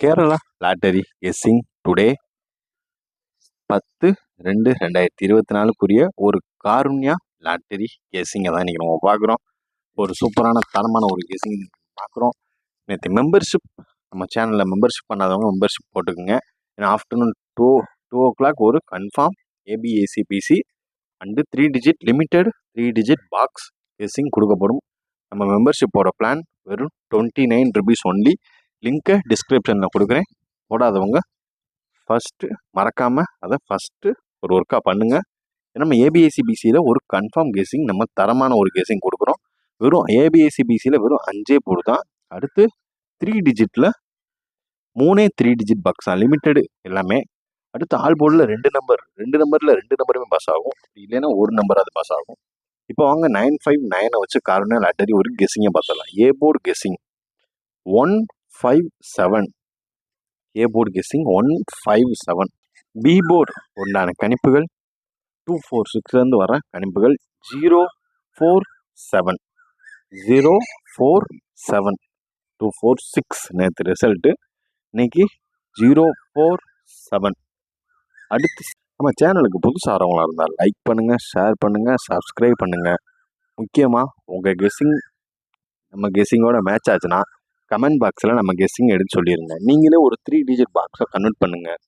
Kerala lottery guessing today 10/2/2024 ஒரு Karunya lottery கெஸ்ஸிங்கை தான் இன்றைக்கி நம்ம பார்க்குறோம். ஒரு சூப்பரான தரமான ஒரு கெஸ்ஸிங் பார்க்குறோம். நேற்று மெம்பர்ஷிப் நம்ம சேனலில் மெம்பர்ஷிப் பண்ணாதவங்க மெம்பர்ஷிப் போட்டுக்குங்க. ஏன்னா ஆஃப்டர்நூன் 2 o'clock ஒரு confirm ABACBC and 3 digit limited 3 digit box guessing கொடுக்கப்படும். நம்ம மெம்பர்ஷிப்போட பிளான் வெறும் 29 rupees ஒன்லி. லிங்க்கை டிஸ்கிரிப்ஷனில் கொடுக்குறேன். போடாதவங்க ஃபஸ்ட்டு மறக்காமல் அதை ஃபஸ்ட்டு ஒரு ஒர்க்காக பண்ணுங்கள். நம்ம ஏபிஎஸ்சிபிசியில் ஒரு கன்ஃபார்ம் கெஸ்ஸிங் நம்ம தரமான ஒரு கெஸ்ஸிங் கொடுக்குறோம். வெறும் ஏபிஎஸ்சிபிசியில் வெறும் 5 போர்டு தான். அடுத்து 3 digitல 3 digit பாக்ஸ் தான், லிமிட்டடு எல்லாமே. அடுத்து ஆல் போர்டில் 2 நம்பரில் 2 நம்பருமே பாஸ் ஆகும், இல்லைன்னா ஒரு நம்பர் அது பாஸ் ஆகும். இப்போ வாங்க 959 வச்சு காருண்யா லாட்டரி ஒரு கெஸ்ஸிங்கை பார்த்துடலாம். A board guessing 157, A board guessing 157. B board உண்டான கணிப்புகள் 246 வர கணிப்புகள் 047, 047, 246. நேற்று ரிசல்ட்டு, இன்னைக்கு 047. அடுத்து நம்ம சேனலுக்கு புதுசாக வரவங்களா இருந்தால் லைக் பண்ணுங்கள், ஷேர் பண்ணுங்கள், சப்ஸ்கிரைப் பண்ணுங்கள். முக்கியமாக உங்கள் கெஸ்ஸிங் நம்ம கெஸ்ஸிங்கோட மேட்ச் ஆச்சுன்னா கமெண்ட் பாக்ஸில் நம்ம கெஸ்ஸிங் எடுத்து சொல்லிடுங்க. நீங்களே ஒரு 3 digit பாக்ஸை கன்வெர்ட் பண்ணுங்கள்.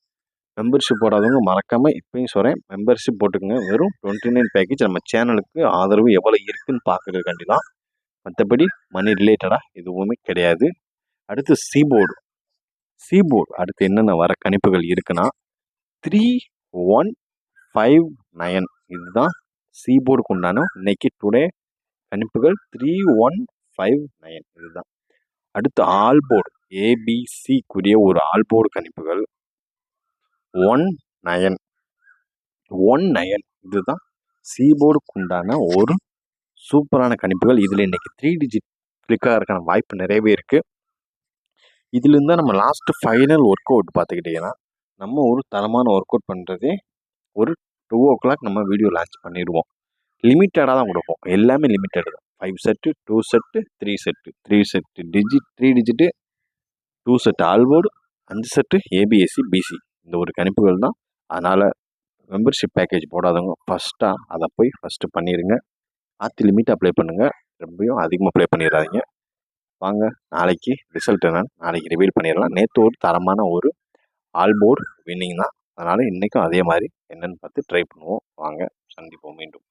மெம்பர்ஷிப் போடாதவங்க மறக்காமல் இப்போயும் சொல்கிறேன், மெம்பர்ஷிப் போட்டுக்கோங்க. வெறும் 29 பேக்கேஜ் நம்ம சேனலுக்கு ஆதரவு எவ்வளோ இருக்குதுன்னு பார்க்குறதுக்காண்டி தான். மற்றபடி மணி ரிலேட்டடாக எதுவுமே கிடையாது. அடுத்து சிபோர்டு அடுத்து என்னென்ன வர கணிப்புகள் இருக்குன்னா 3159. இதுதான் சிபோர்டுக்கு உண்டான இன்னைக்கு டுடே கணிப்புகள் 3159. இதுதான். அடுத்து ஆல் போர்டு ஏபிசிக்குரிய ஒரு ஆல் போர்டு கணிப்புகள் 19. இதுதான் சிபோர்டுக்கு உண்டான ஒரு சூப்பரான கணிப்புகள். இதில் இன்னைக்கு 3 digit கிளிக்காக இருக்கான வாய்ப்பு நிறையவே இருக்குது. இதுலேருந்து தான் நம்ம லாஸ்ட்டு ஃபைனல் ஒர்க் அவுட் பார்த்துக்கிட்டிங்கன்னா, நம்ம ஒரு தரமான ஒர்க் அவுட் பண்ணுறதே ஒரு 2 o'clock நம்ம வீடியோ லான்ச் பண்ணிடுவோம். லிமிட்டடாக தான் கொடுப்போம், எல்லாமே லிமிட்டடு தான். 5 set, 2 set, 3 set, 3 set digit, 3 digit, 2 set all board, 5 set ABSCBC. இந்த ஒரு கணிப்புகள் தான். அதனால் மெம்பர்ஷிப் பேக்கேஜ் போடாதவங்க ஃபஸ்ட்டாக அதை போய் ஃபஸ்ட்டு பண்ணிடுங்க. லிமிட் அப்ளை பண்ணுங்கள், ரொம்பவும் அதிகமாக அப்ளை பண்ணிடாதீங்க. வாங்க நாளைக்கு ரிசல்ட் என்னன்னு நாளைக்கு ரிவீல் பண்ணிடலாம். நேற்று ஒரு தரமான ஒரு ஆல் போர்டு வின்னிங் தான். அதனால் இன்றைக்கும் அதே மாதிரி என்னென்னு பார்த்து ட்ரை பண்ணுவோம். வாங்க சந்திப்போம் மீண்டும்.